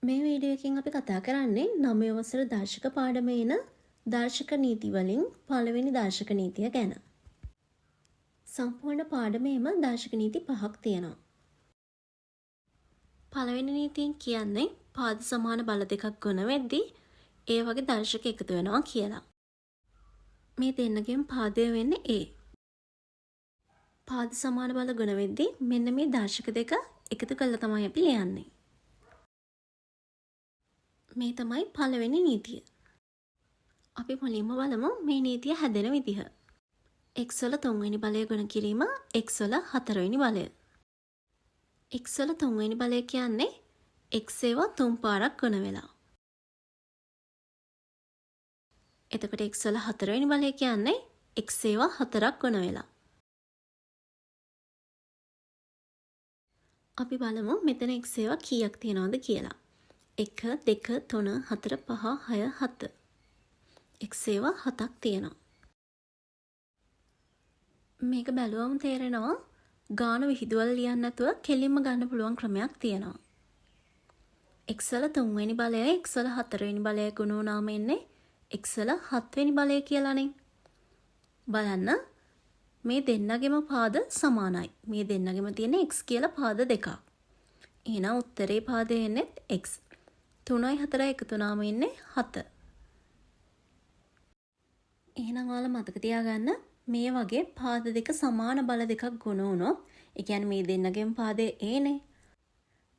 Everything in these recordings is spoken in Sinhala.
මේ වීඩියෝ එකෙන් අපි කතා කරන්නේ 9 වසර දර්ශක පාඩමේ එන දර්ශක නීති වලින් පළවෙනි දර්ශක නීතිය ගැන. සම්පූර්ණ පාඩමේම දර්ශක නීති 5ක් තියෙනවා. පළවෙනි නීතියෙන් කියන්නේ පාද සමාන බල දෙකක් ගුණ වෙද්දී ඒ වගේ දර්ශක එකතු වෙනවා කියලා. මේ දෙන්නගෙන් පාදය වෙන්නේ A. පාද සමාන බල ගුණ වෙද්දී මෙන්න මේ දර්ශක දෙක එකතු කරලා තමයි අපි ලියන්නේ. මේ තමයි පළවෙනි නීතිය. අපි මුලින්ම බලමු මේ නීතිය හැදෙන විදිහ. x වල 3 වෙනි බලය ගුණ කිරීම x වල 4 වෙනි බලය. x වල 3 වෙනි බලය කියන්නේ x ඒවා 3 පාරක් ගුණ වෙලා. එතකොට x වල 4 වෙනි බලය කියන්නේ x ඒවා 4ක් ගුණ වෙලා. අපි බලමු මෙතන x ඒවා කීයක් තියනවද කියලා. 1 2 3 4 5 6 7. x ඒවා 7ක් තියෙනවා. මේක බැලුවම තේරෙනවා ගාන විහිදුවල ලියන්න නැතුව කෙලින්ම ගන්න පුළුවන් ක්‍රමයක් තියෙනවා. x වල 3 වෙනි බලය x වල 4 වෙනි බලය ගුණ වුණාම එන්නේ x වල 7 වෙනි බලය කියලානේ. බලන්න මේ දෙන්නගෙම පාද සමානයි. මේ දෙන්නගෙම තියෙන x කියලා පාද දෙකක්. එහෙනම් උත්තරේ පාදය එන්නේ x. 3යි 4යි එකතු වුණාම එන්නේ 7. එහෙනම් ඔයාලා මතක තියාගන්න මේ වගේ පාද දෙක සමාන බල දෙකක් ගුණ වුණොත් ඒ කියන්නේ මේ දෙන්නගෙම පාදේ ඒනේ.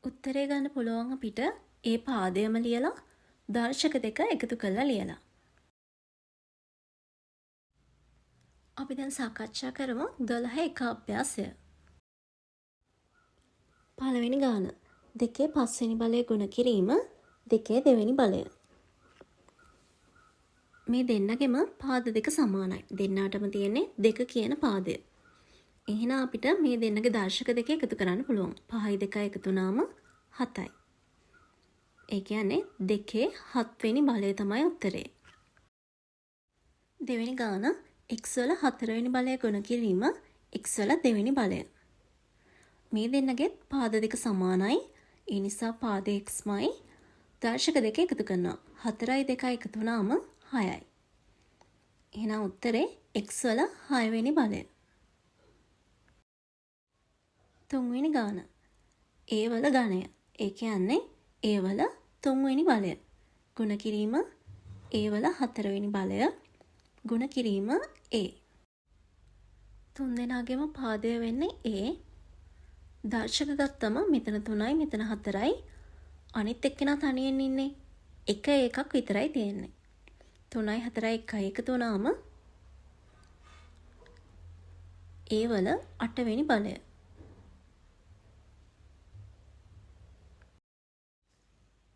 උත්තරේ ගන්න පුළුවන් අපිට ඒ පාදයම ලියලා දර්ශක දෙක එකතු කරලා ලියලා. අපි දැන් සාකච්ඡා කරමු 12 එක අභ්‍යාසය. පළවෙනි ගාන 2 5 වෙනි බලය ගුණ කිරීම 2 දෙවෙනි බලය. මේ දෙන්නගෙම පාද දෙක සමානයි. දෙන්නාටම තියෙන්නේ 2 කියන පාදය. එහෙනම් අපිට මේ දෙන්නගේ දර්ශක දෙක එකතු කරන්න පුළුවන්. 5යි 2යි එකතු වුණාම 7යි. ඒ කියන්නේ 2 7 වෙනි බලය තමයි උත්තරේ. දෙවෙනි ගාන x වල 4 වෙනි බලය ගුණ කිරීම x වල 2 වෙනි බලය. මේ දෙන්නගේ පාද දෙක සමානයි. ඒ නිසා පාද xමයි දර්ශක දෙක එකතු කරනවා. 4යි 2යි එකතු වුණාම 6යි. එහෙනම් උත්තරේ x වල 6 වෙනි බලය. තුන්වෙනි ගාන a වල ගණය. ඒ කියන්නේ a වල 3 වෙනි බලය. ගුණ කිරීම a වල 4 වෙනි බලය. ගුණ කිරීම a. තුන් දෙනාගේම පාදය වෙන්නේ a. දර්ශක ගත්තම මෙතන 3යි මෙතන 4යි. අනිත් එක්කෙනා තනියෙන් ඉන්නේ. එක එකක් විතරයි තියෙන්නේ. 3යි 4යි 1යි එකතු වුණාම a වල 8 වෙනි බලය.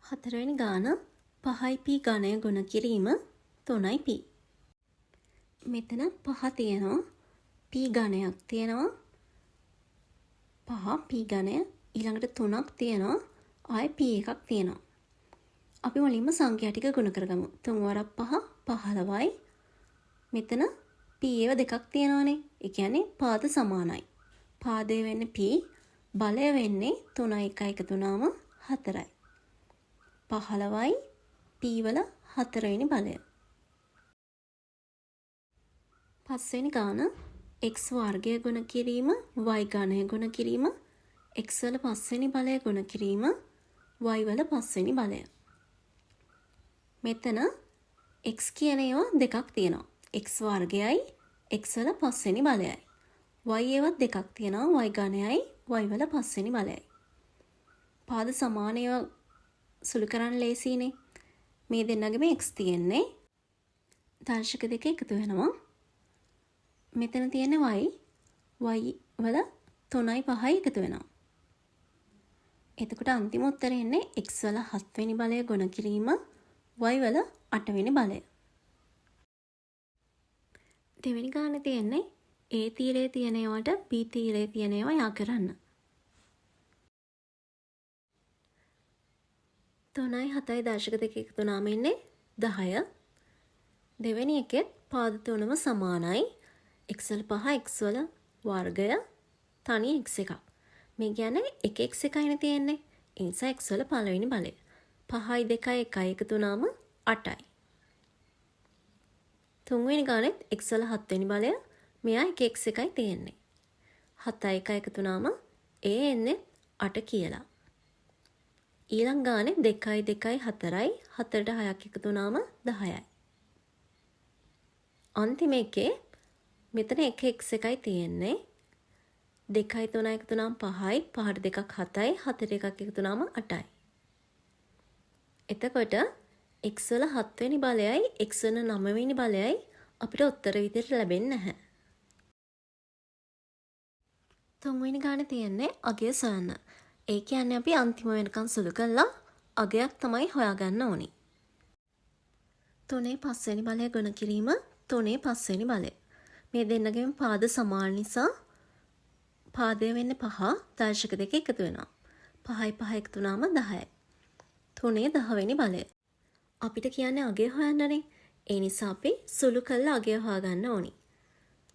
හතරවෙනි ගාන 5යි p ගණය ගුණ කිරීම 3යි p. මෙතන 5 තියෙනවා. p ගණයක් තියෙනවා. 5 p ගණය ඊළඟට 3ක් තියෙනවා. ආයෙ p එකක් තියෙනවා. අපි මුලින්ම සංඛ්‍යා ටික ගුණ කරගමු. 3 වරක් 5 15යි. මෙතන p ඒව දෙකක් තියෙනවානේ. ඒ කියන්නේ පාද සමානයි. පාදය වෙන්නේ p, බලය වෙන්නේ 3යි 1යි එකතු වුණාම 4යි. 15යි p වල 4 වෙනි බලය. පස්වෙනි ගාන x වර්ගය ගුණ කිරීම y ඝනය ගුණ කිරීම x වල 5 වෙනි බලය ගුණ කිරීම y වල 5 වෙනි බලය. මෙතන x කියන ඒවා දෙකක් තියෙනවා. x වර්ගයයි x වල 5 වෙනි බලයයි. y ඒවත් දෙකක් තියෙනවා. y ඝනයයි y වල 5 වෙනි බලයයි. පාද සමාන ඒවා සුළු කරන්න ලේසියිනේ. මේ දෙන්නගෙම x තියෙන්නේ. දර්ශක දෙක එකතු වෙනවා. මෙතන තියෙන්නේ y. y වල 3යි 5යි එකතු වෙනවා. එතකොට අන්තිම උත්තරේ එන්නේ x වල 7 වෙනි බලය ගුණ කිරීම y වල 8 වෙනි බලය. දෙවෙනි ගානේ තියෙන්නේ a තීරයේ තියෙන ඒවාට b තීරයේ තියෙන ඒවා යා කරන්න. 3යි 7යි දර්ශක දෙක එකතු වුණාම එන්නේ 10. දෙවෙනි එකෙත් පාද තුනම සමානයි. x වල 5 x වල වර්ගය තනි x එකක්. මේ කියන්නේ 1 x එකයිනේ තියෙන්නේ. ඒ නිසා x වල පළවෙනි බලය. 5යි 2යි 1යි එකතු වුණාම 8යි. තුන්වෙනි ගානෙත් x වල 7 වෙනි බලය. මෙයා 1x එකයි තියෙන්නේ. 7යි 1යි එකතු වුණාම ඒ එන්නේ 8 කියලා. ඊළඟ ගානේ 2යි 2යි 4යි 4ට 6ක් එකතු වුණාම 10යි. අන්තිම එකේ මෙතන 1x එකයි තියෙන්නේ. 2යි 3යි එකතු වුණාම 5යි 5ට 2ක් 7යි 7ට 1ක් එකතු වුණාම 8යි. එතකොට x වල 7 වෙනි බලයයි x වල 9 වෙනි බලයයි අපිට උත්තර විදිහට ලැබෙන්නේ නැහැ. තුන්වෙනි ගානේ තියෙන්නේ අගය සොයන්න. ඒ කියන්නේ අපි අන්තිම වෙනකන් සුළු කළා අගයක් තමයි හොයාගන්න ඕනි. 3 5 වෙනි බලය ගුණ කිරීම 3 5 වෙනි බලය. මේ දෙන්නගෙම පාද සමාන නිසා පාදය වෙන්නේ 5 දර්ශක දෙක එකතු වෙනවා. 5යි 5 එකතු වුණාම 10යි. 3 10 වෙනි බලය. අපිට කියන්නේ අගය හොයන්නනේ. ඒ නිසා අපි සුළු කරලා අගය හොයාගන්න ඕනි.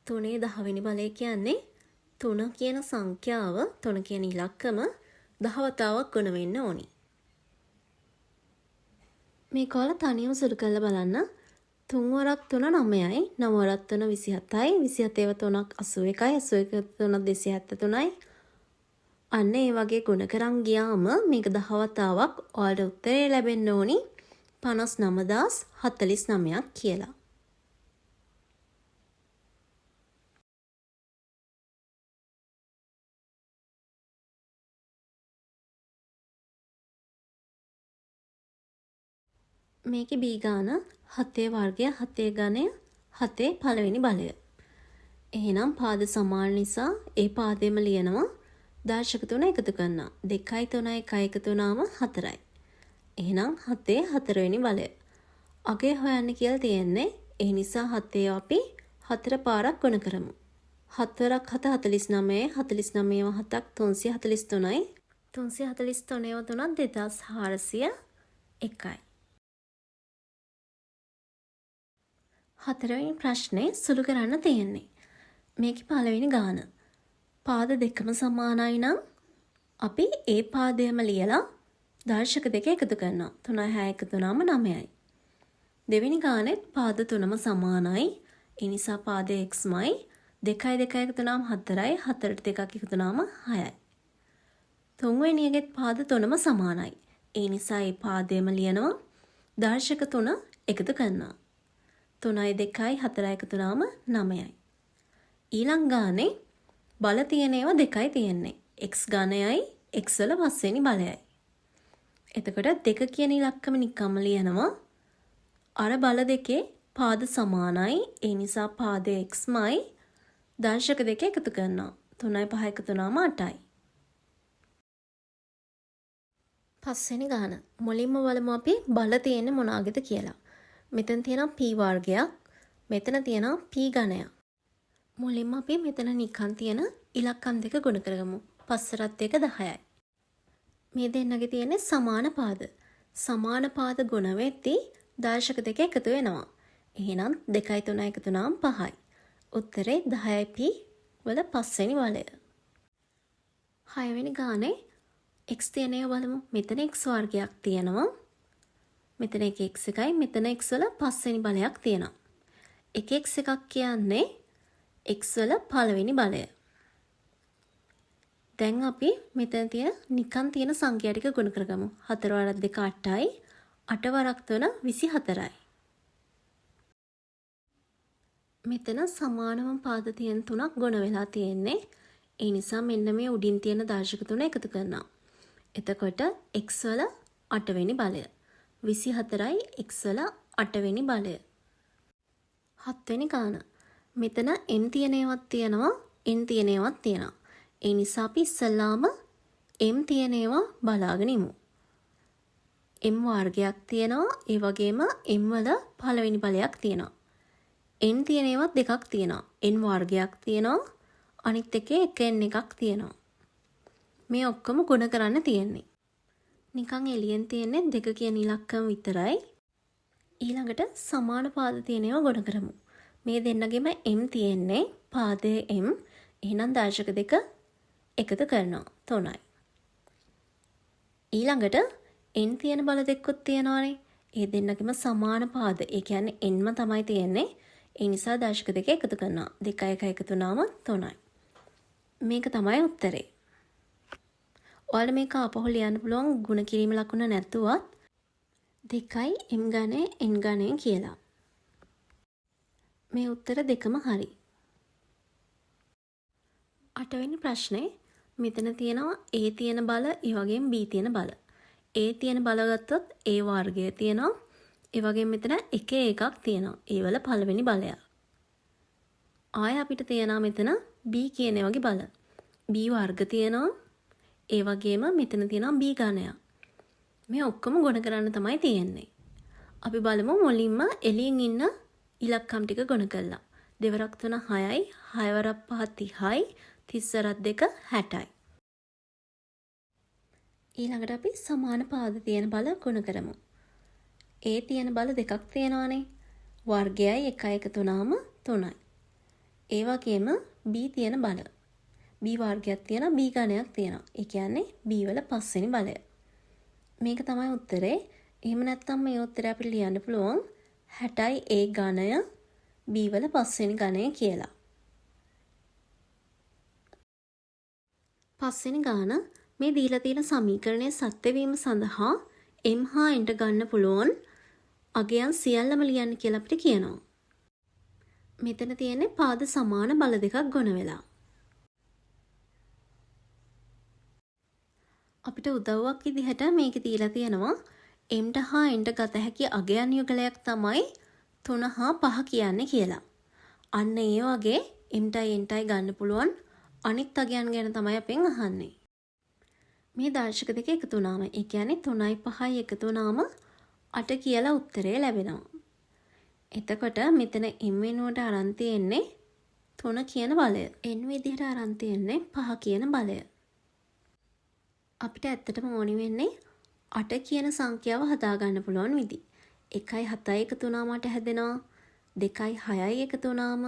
3 10 වෙනි බලය කියන්නේ 3 කියන සංඛ්‍යාව 3 කියන ඉලක්කම 10 වතාවක් ගුණ වෙන්න ඕනි. මේක වල තනියම සුළු කරලා බලන්න. 3 වරක් 3 9යි 9 වරක් 3 27යි 27ව 3ක් 81යි 81 3ක් 273යි. අන්න ඒ වගේ ගුණ කරන් ගියාම මේක 10 වතාවක් ඔයාලට උත්තරේ ලැබෙන්න ඕනි 59049ක් කියලා. මේකේ B ගාන 7 වර්ගය 7 ගණය 7 පළවෙනි බලය. එහෙනම් පාද සමාන නිසා ඒ පාදෙම ලියනවා දර්ශක තුන එකතු කරනවා. 2යි 3යි 1යි එකතු වුණාම 4යි. එහෙනම් 7 4වෙනි බලය. අගය හොයන්න කියලා තියෙන්නේ. ඒ නිසා 7 අපි 4 පාරක් ගුණ කරමු. 7 වරක් 7 49යි 49ව 7ක් 343යි 343ව 3ක් 2401යි. හතරවෙනි ප්‍රශ්නේ සුළු කරන්න තියෙන්නේ. මේකේ පළවෙනි ගාන. පාද දෙකම සමානයි නම් අපි ඒ පාදයම ලියලා දර්ශක දෙක එකතු කරනවා. 3යි 6 එකතු වුණාම 9යි. දෙවෙනි ගානෙත් පාද තුනම සමානයි. ඒ නිසා පාදය xමයි. 2යි 2යි එකතු වුණාම 4යි 4ට 2ක් එකතු වුණාම 6යි. තුන්වෙනි එකෙත් පාද තුනම සමානයි. ඒ නිසා මේ පාදයම ලියනවා දර්ශක තුන එකතු කරනවා. 3යි 2යි 4යි එකතු වුණාම 9යි. ඊළඟ ගානේ බල තියෙන ඒවා දෙකයි තියෙන්නේ. x ඝනයයි x වල 5 වෙනි බලයයි. එතකොට දෙක කියන ඉලක්කම නිකම්ම ලියනවා. අර බල දෙකේ පාද සමානයි. ඒ නිසා පාදය xමයි. දර්ශක දෙක එකතු කරනවා. 3යි 5 එකතු වුණාම 8යි. පස්වෙනි ගාන. මුලින්ම බලමු අපි බල තියෙන්නේ මොනවාගේද කියලා. මෙතන තියෙනවා p වර්ගයක්. මෙතන තියෙනවා p ඝනයක්. මුලින්ම අපි මෙතන නිකන් තියෙන ඉලක්කම් දෙක ගුණ කරගමු. 5 + 1 10යි. මේ දෙන්නගේ තියෙන්නේ සමාන පාද. සමාන පාද ගුණ වෙද්දී දර්ශක දෙක එකතු වෙනවා. එහෙනම් 2යි 3යි එකතු වුණාම 5යි. උත්තරේ 10යි p වල 5 වෙනි බලය. 6 වෙනි ගානේ x තියෙන ඒවා බලමු. මෙතන x වර්ගයක් තියෙනවා. මෙතන එක x එකයි මෙතන x වල 5 වෙනි බලයක් තියෙනවා. එක x එකක් කියන්නේ x වල පළවෙනි බලය. දැන් අපි මෙතන තියෙන නිකන් තියෙන සංඛ්‍යා ටික ගුණ කරගමු. 4 වරක් 2 8යි 8 වරක් 3 24යි. මෙතන සමානම පාද තියෙන තුනක් ගුණ වෙලා තියෙන්නේ. ඒ නිසා මෙන්න මේ උඩින් තියෙන දර්ශක තුන එකතු කරනවා. එතකොට x වල 8 වෙනි බලය. 24යි x වල 8 වෙනි බලය. 7 වෙනි ගාන. මෙතන m තියෙන ඒවාක් තියෙනවා n තියෙන ඒවාක් තියෙනවා. ඒ නිසා අපි ඉස්සල්ලාම m තියෙන ඒවා බලාගෙන ඉමු. m වර්ගයක් තියෙනවා. ඒ වගේම m වල පළවෙනි බලයක් තියෙනවා. n තියෙන ඒවා දෙකක් තියෙනවා. n වර්ගයක් තියෙනවා. අනිත් එකේ එක n එකක් තියෙනවා. මේ ඔක්කොම ගුණ කරන්න තියෙන්නේ. නිකන් එළියෙන් තියෙන්නේ දෙක කියන ඉලක්කම විතරයි. ඊළඟට සමාන පාද තියෙන ඒවා ගුණ කරමු. මේ දෙන්නගෙම m තියෙන්නේ පාදයේ m. එහෙනම් දර්ශක දෙක එකතු කරනවා 3යි. ඊළඟට n තියෙන බල දෙකකුත් තියෙනවානේ. ඒ දෙන්නගෙම සමාන පාද. ඒ කියන්නේ nම තමයි තියෙන්නේ. ඒ නිසා දශක දෙක එකතු කරනවා. 2 1 එකතු වුණාම 3යි. මේක තමයි උත්තරේ. ඔයාලා මේක ආපහු ලියන්න පුළුවන් ගුණ කිරීම ලකුණ නැතුවත් 2යි m ගණය n ගණය කියලා. මේ උත්තර දෙකම හරි. 8 වෙනි ප්‍රශ්නේ මෙතන තියෙනවා A තියෙන බල, ඒ වගේම B තියෙන බල. A තියෙන බල ගත්තොත් A වර්ගය තියෙනවා. ඒ වගේම මෙතන 1 එකක් තියෙනවා. ඒ වල පළවෙනි බලය. ආය අපිට තියෙනවා මෙතන B කියන වගේ බල. B වර්ග තියෙනවා. ඒ වගේම මෙතන තියෙනවා B ඝනයක්. මේ ඔක්කොම ගුණ කරන්න තමයි තියෙන්නේ. අපි බලමු මුලින්ම එළියෙන් ඉන්න ඉලක්කම් ටික ගුණ කළා. 2 වරක් 3 6යි, 6 වරක් 5 30යි, 30 වරක් 2 60යි. ඊළඟට අපි සමාන පාද තියෙන බල ගුණ කරමු. A තියෙන බල දෙකක් තියෙනවානේ. වර්ගයයි 1යි එකතු වුණාම 3යි. ඒ වගේම B තියෙන බල. B වර්ගයක් තියෙනවා, B ඝනයක් තියෙනවා. ඒ කියන්නේ B වල 5 වෙනි බලය. මේක තමයි උත්තරේ. එහෙම නැත්නම් මේ උත්තරය අපිට ලියන්න පුළුවන් 60යි A ඝනය B වල 5 වෙනි ඝනය කියලා. 5 වෙනි ගාන මේ දීලා තියෙන සමීකරණය සත්‍ය වීම සඳහා m හා n ගන්න පුළුවන් අගයන් සියල්ලම ලියන්න කියලා අපිට කියනවා. මෙතන තියෙන්නේ පාද සමාන බල දෙකක් ගොන වෙලා. අපිට උදව්වක් විදිහට මේක දීලා තියෙනවා m හා n ගත හැකි අගයන් යුගලයක් තමයි 3 හා 5 කියන්නේ කියලා. අන්න ඒ වගේ m ටයි n ටයි ගන්න පුළුවන් අනිත් අගයන් ගැන තමයි අපෙන් අහන්නේ. මේ දර්ශක දෙක එකතු වුණාම ඒ කියන්නේ 3යි 5යි එකතු වුණාම 8 කියලා උත්තරය ලැබෙනවා. එතකොට මෙතන m වෙනුවට අරන් තියෙන්නේ 3 කියන බලය. n විදිහට අරන් තියෙන්නේ 5 කියන බලය. අපිට ඇත්තටම ඕනි වෙන්නේ 8 කියන සංඛ්‍යාව හදාගන්න පුළුවන් විදි. 1යි 7යි එකතු වුණාම 8 හැදෙනවා. 2යි 6යි එකතු වුණාම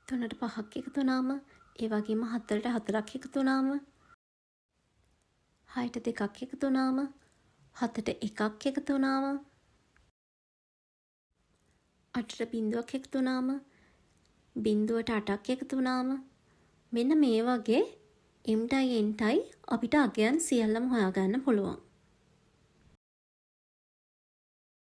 3ට 5ක් එකතු වුණාම ඒ වගේම 4ට 4ක් එකතු වුණාම 6ට 2ක් එකතු වුණාම 7ට 1ක් එකතු වුණාම 8ට බිඳුවක් එකතු වුණාම බිඳුවට 8ක් එකතු වුණාම මෙන්න මේ වගේ m ටයි n ටයි අපිට අගයන් සියල්ලම හොයාගන්න පුළුවන්.